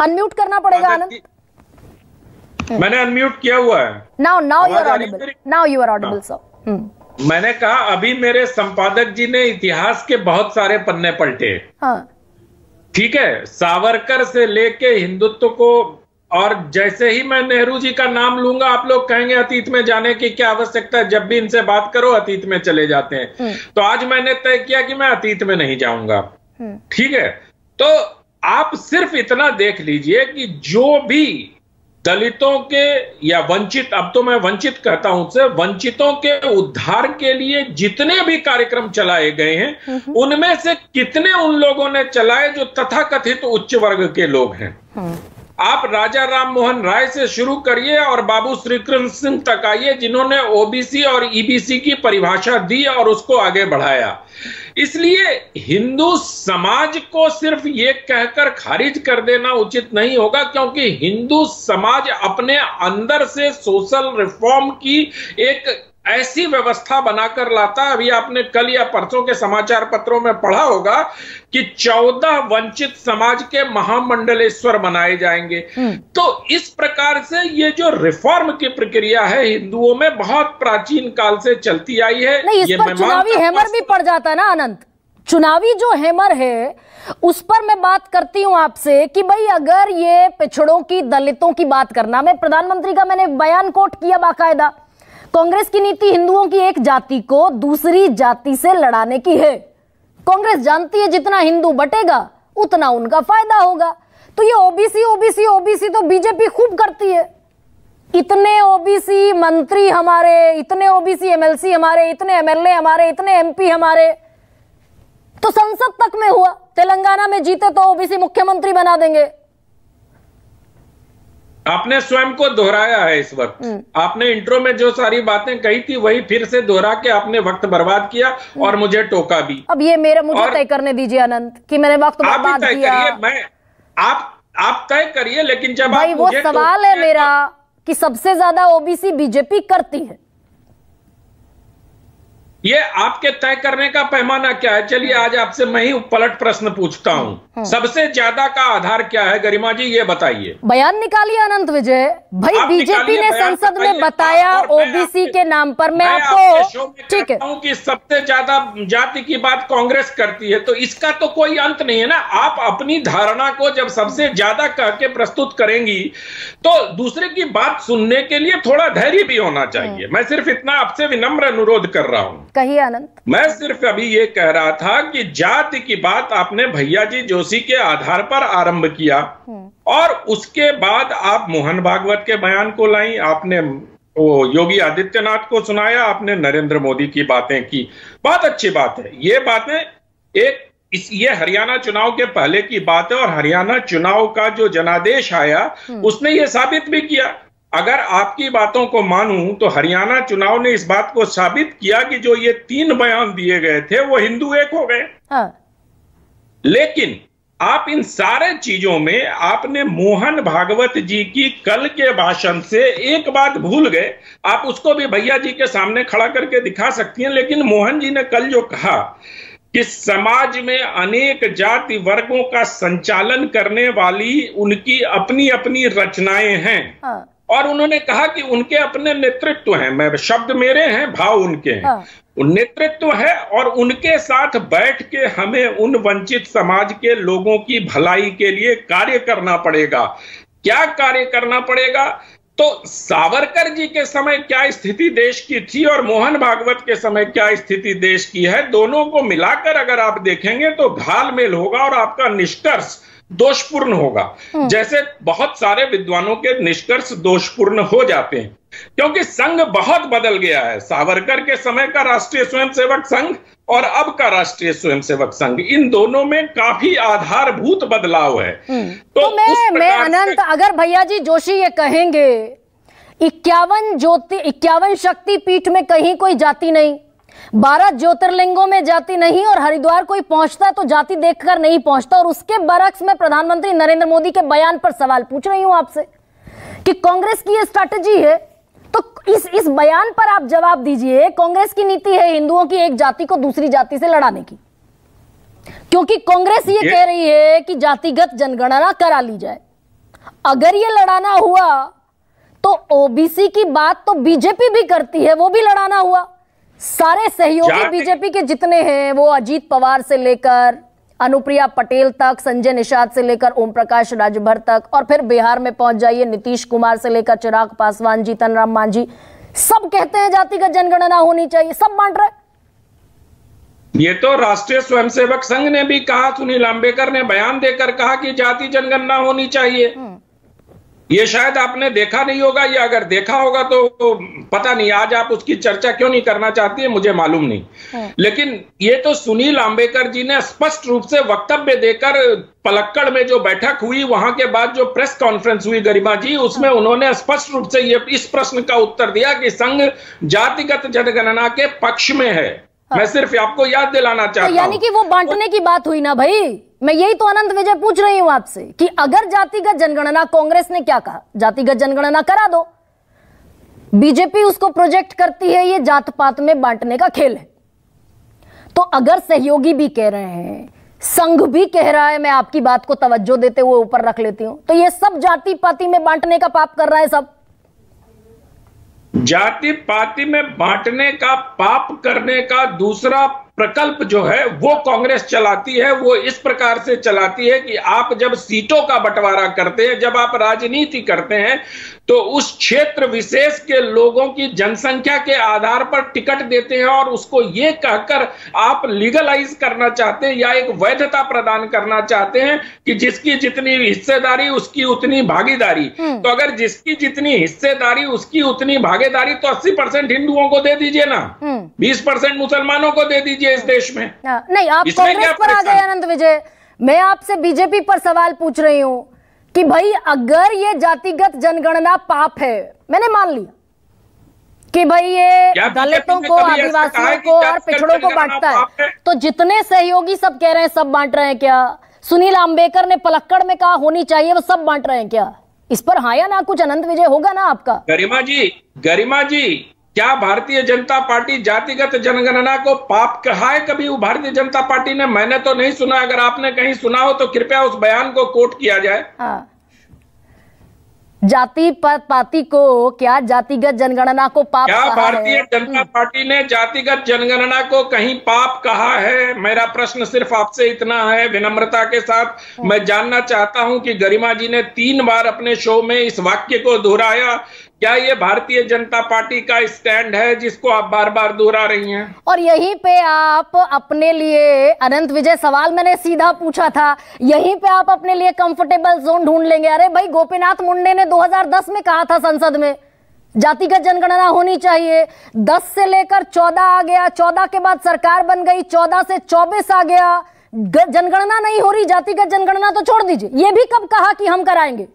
Unmute करना पड़ेगा आनंद। मैंने अनम्यूट किया हुआ है। Now you are audible, now you are audible sir. मैंने कहा अभी मेरे संपादक जी ने इतिहास के बहुत सारे पन्ने पलटे। हाँ। ठीक है, सावरकर से लेके हिंदुत्व को, और जैसे ही मैं नेहरू जी का नाम लूंगा आप लोग कहेंगे अतीत में जाने की क्या आवश्यकता है, जब भी इनसे बात करो अतीत में चले जाते हैं। तो आज मैंने तय किया कि मैं अतीत में नहीं जाऊंगा। ठीक है, तो आप सिर्फ इतना देख लीजिए कि जो भी दलितों के या वंचित, अब तो मैं वंचित कहता हूं से, वंचितों के उद्धार के लिए जितने भी कार्यक्रम चलाए गए हैं उनमें से कितने उन लोगों ने चलाए जो तथाकथित उच्च वर्ग के लोग हैं। आप राजा राम मोहन राय से शुरू करिए और बाबू श्रीकृष्ण सिंह तक आइए, जिन्होंने ओबीसी और ईबीसी की परिभाषा दी और उसको आगे बढ़ाया। इसलिए हिंदू समाज को सिर्फ ये कहकर खारिज कर देना उचित नहीं होगा, क्योंकि हिंदू समाज अपने अंदर से सोशल रिफॉर्म की एक ऐसी व्यवस्था बनाकर लाता। अभी आपने कल या परसों के समाचार पत्रों में पढ़ा होगा कि 14 वंचित समाज के महामंडलेश्वर बनाए जाएंगे। तो इस प्रकार से ये जो रिफॉर्म की प्रक्रिया है हिंदुओं में बहुत प्राचीन काल से चलती आई है। नहीं, इस पर चुनावी हैमर भी पड़ जाता है ना अनंत। चुनावी जो हैमर है उस पर मैं बात करती हूं आपसे कि भाई अगर ये पिछड़ों की, दलितों की बात करना, मैं प्रधानमंत्री का मैंने बयान कोट किया बाकायदा, कांग्रेस की नीति हिंदुओं की एक जाति को दूसरी जाति से लड़ाने की है। कांग्रेस जानती है जितना हिंदू बटेगा उतना उनका फायदा होगा। तो ये ओबीसी ओबीसी ओबीसी तो बीजेपी खूब करती है। इतने ओबीसी मंत्री हमारे, इतने ओबीसी एमएलसी हमारे, इतने एमएलए हमारे, इतने एमपी हमारे, तो संसद तक में हुआ। तेलंगाना में जीते तो ओबीसी मुख्यमंत्री बना देंगे। आपने स्वयं को दोहराया है इस वक्त। आपने इंट्रो में जो सारी बातें कही थी वही फिर से दोहरा के आपने वक्त बर्बाद किया और मुझे टोका भी। अब ये मुझे तय करने दीजिए अनंत कि मैंने वक्त बर्बाद किया। आप तय करिए, लेकिन जब भाई वो सवाल है मेरा कि सबसे ज्यादा ओबीसी बीजेपी करती है, ये आपके तय करने का पैमाना क्या है? चलिए आज आपसे मैं ही पलट प्रश्न पूछता हूं, सबसे ज्यादा का आधार क्या है? गरिमा जी ये बताइए। बयान निकालिए अनंत विजय। भाई बीजेपी ने संसद में बताया ओबीसी के नाम पर। मैं आपको ठीक है कि सबसे ज्यादा जाति की बात कांग्रेस करती है, तो इसका तो कोई अंत नहीं है ना। आप अपनी धारणा को जब सबसे ज्यादा कह के प्रस्तुत करेंगी तो दूसरे की बात सुनने के लिए थोड़ा धैर्य भी होना चाहिए। मैं सिर्फ इतना आपसे विनम्र अनुरोध कर रहा हूं। कहिए आनंद। मैं सिर्फ अभी ये कह रहा था कि जाति की बात आपने भैया जी जोशी के आधार पर आरंभ किया और उसके बाद आप मोहन भागवत के बयान को लाई, आपने वो योगी आदित्यनाथ को सुनाया, आपने नरेंद्र मोदी की बातें की। बहुत अच्छी बात है। ये बातें ये हरियाणा चुनाव के पहले की बात है और हरियाणा चुनाव का जो जनादेश आया उसने ये साबित भी किया। अगर आपकी बातों को मानूं तो हरियाणा चुनाव ने इस बात को साबित किया कि जो ये 3 बयान दिए गए थे वो हिंदू एक हो गए। हाँ। लेकिन आप इन सारे चीजों में आपने मोहन भागवत जी की कल के भाषण से एक बात भूल गए। आप उसको भी भैया जी के सामने खड़ा करके दिखा सकती हैं, लेकिन मोहन जी ने कल जो कहा कि समाज में अनेक जाति वर्गों का संचालन करने वाली उनकी अपनी अपनी रचनाएं हैं। हाँ। और उन्होंने कहा कि उनके अपने नेतृत्व हैं, मैं शब्द मेरे हैं, भाव उनके हैं। हाँ। नेतृत्व है और उनके साथ बैठ के हमें उन वंचित समाज के लोगों की भलाई के लिए कार्य करना पड़ेगा। क्या कार्य करना पड़ेगा? तो सावरकर जी के समय क्या स्थिति देश की थी और मोहन भागवत के समय क्या स्थिति देश की है, दोनों को मिलाकर अगर आप देखेंगे तो घालमेल होगा और आपका निष्कर्ष दोषपूर्ण होगा। जैसे बहुत सारे विद्वानों के निष्कर्ष दोषपूर्ण हो जाते हैं, क्योंकि संघ बहुत बदल गया है। सावरकर के समय का राष्ट्रीय स्वयंसेवक संघ और अब का राष्ट्रीय स्वयंसेवक संघ, इन दोनों में काफी आधारभूत बदलाव है। तो मैं अनंत, अगर भैया जी जोशी ये कहेंगे 51 शक्ति पीठ में कहीं कोई जाति नहीं, 12 ज्योतिर्लिंगों में जाति नहीं, और हरिद्वार कोई पहुंचता है तो जाति देखकर नहीं पहुंचता, और उसके बरक्स में प्रधानमंत्री नरेंद्र मोदी के बयान पर सवाल पूछ रही हूं आपसे कि कांग्रेस की ये स्ट्रैटेजी है, तो इस बयान पर आप जवाब दीजिए। कांग्रेस की नीति है हिंदुओं की एक जाति को दूसरी जाति से लड़ाने की, क्योंकि कांग्रेस ये कह रही है कि जातिगत जनगणना करा ली जाए। अगर ये लड़ाना हुआ तो ओबीसी की बात तो बीजेपी भी करती है, वो भी लड़ाना हुआ। सारे सहयोगी बीजेपी के जितने हैं, वो अजीत पवार से लेकर अनुप्रिया पटेल तक, संजय निषाद से लेकर ओम प्रकाश राजभर तक, और फिर बिहार में पहुंच जाइए नीतीश कुमार से लेकर चिराग पासवान, जीतन राम मांझी, सब कहते हैं जातिगत जनगणना होनी चाहिए, सब बांट रहे। ये तो राष्ट्रीय स्वयंसेवक संघ ने भी कहा, सुनील अंबेकर ने बयान देकर कहा कि जाति जनगणना होनी चाहिए। ये शायद आपने देखा नहीं होगा, या अगर देखा होगा तो पता नहीं, आज आप उसकी चर्चा क्यों नहीं करना चाहती है मुझे मालूम नहीं। लेकिन ये तो सुनील अंबेकर जी ने स्पष्ट रूप से वक्तव्य देकर, पलक्कड़ में जो बैठक हुई वहां के बाद जो प्रेस कॉन्फ्रेंस हुई गरिमा जी, उसमें उन्होंने स्पष्ट रूप से ये इस प्रश्न का उत्तर दिया कि संघ जातिगत जनगणना के पक्ष में है। मैं सिर्फ आपको याद दिलाना चाहता हूं। यानी कि वो बांटने की बात हुई ना भाई, मैं यही तो अनंत विजय पूछ रही हूं आपसे कि अगर जातिगत जनगणना, कांग्रेस ने क्या कहा, जातिगत जनगणना करा दो, बीजेपी उसको प्रोजेक्ट करती है ये जात पात में बांटने का खेल है। तो अगर सहयोगी भी कह रहे हैं, संघ भी कह रहा है, मैं आपकी बात को तवज्जो देते हुए ऊपर रख लेती हूं, तो ये सब जाति पाति में बांटने का पाप कर रहा है। सब जाति पाति में बांटने का पाप करने का दूसरा प्रकल्प जो है वो कांग्रेस चलाती है। वो इस प्रकार से चलाती है कि आप जब सीटों का बंटवारा करते हैं, जब आप राजनीति करते हैं, तो उस क्षेत्र विशेष के लोगों की जनसंख्या के आधार पर टिकट देते हैं और उसको ये कहकर आप लीगलाइज करना चाहते हैं या एक वैधता प्रदान करना चाहते हैं कि जिसकी जितनी हिस्सेदारी उसकी उतनी भागीदारी। तो अगर जिसकी जितनी हिस्सेदारी उसकी उतनी भागीदारी, तो 80% हिंदुओं को दे दीजिए ना, 20% मुसलमानों को दे दीजिए इस देश में। नहीं, आप कांग्रेस पर आ गए अनंत विजय, मैं आपसे बीजेपी पर सवाल पूछ रही हूं कि भाई अगर ये जातिगत जनगणना पाप है, मैंने मान लिया कि भाई ये दलितों को, आदिवासियों को और पिछड़ों को बांटता है, तो जितने सहयोगी सब कह रहे हैं सब बांट रहे हैं क्या? सुनील अंबेकर ने पलक्कड़ में कहा होनी चाहिए, वो सब बांट रहे हैं क्या? इस पर हाँ या ना कुछ अनंत विजय होगा ना आपका? गरिमा जी, क्या भारतीय जनता पार्टी जातिगत जनगणना को पाप कहा है कभी भारतीय जनता पार्टी ने? मैंने तो नहीं सुना। अगर आपने कहीं सुना हो तो कृपया उस बयान को कोट किया जाए। जाति पाति को क्या जातिगत जनगणना को पाप क्या कहा भारतीय जनता पार्टी ने जातिगत जनगणना को कहीं पाप कहा है? मेरा प्रश्न सिर्फ आपसे इतना है, विनम्रता के साथ मैं जानना चाहता हूं कि गरिमा जी ने 3 बार अपने शो में इस वाक्य को दोहराया। क्या ये भारतीय जनता पार्टी का स्टैंड है जिसको आप बार बार दोहरा रही हैं? और यहीं पे आप अपने लिए, अनंत विजय सवाल मैंने सीधा पूछा था, यहीं पे आप अपने लिए कंफर्टेबल जोन ढूंढ लेंगे। अरे भाई, गोपीनाथ मुंडे ने 2010 में कहा था संसद में जातिगत जनगणना होनी चाहिए, 10 से लेकर 14 आ गया, 14 के बाद सरकार बन गई, 14 से 24 आ गया, जनगणना नहीं हो रही, जातिगत जनगणना तो छोड़ दीजिए। ये भी कब कहा कि हम कराएंगे?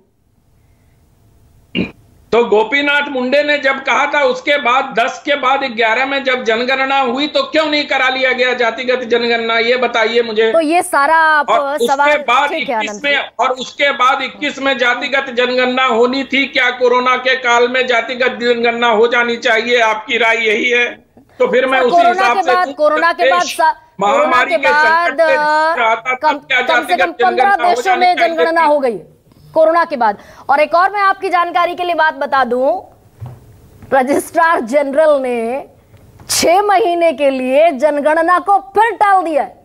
तो गोपीनाथ मुंडे ने जब कहा था, उसके बाद 10 के बाद 11 में जब जनगणना हुई तो क्यों नहीं करा लिया गया जातिगत जनगणना? ये बताइए मुझे। तो ये सारा सवाल उसके बाद 21 में, और उसके बाद 21 में जातिगत जनगणना होनी थी। क्या कोरोना के काल में जातिगत जनगणना हो जानी चाहिए? आपकी राय यही है? तो फिर मैं उसी हिसाब से, कोरोना के बाद महामारी के संकट कम से कम 15 देशों में जनगणना हो गई कोरोना के बाद। और एक और मैं आपकी जानकारी के लिए बात बता दूं, रजिस्ट्रार जनरल ने 6 महीने के लिए जनगणना को फिर टाल दिया है।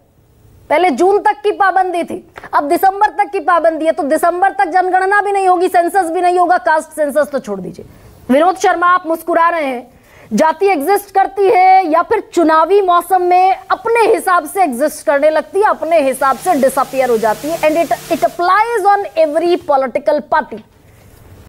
पहले जून तक की पाबंदी थी, अब दिसंबर तक की पाबंदी है। तो दिसंबर तक जनगणना भी नहीं होगी, सेंसस भी नहीं होगा, कास्ट सेंसस तो छोड़ दीजिए। विनोद शर्मा, आप मुस्कुरा रहे हैं, जाति एग्जिस्ट करती है या फिर चुनावी मौसम में अपने हिसाब से एग्जिस्ट करने लगती है, अपने हिसाब से डिसअपियर हो जाती है, and it applies on every political party.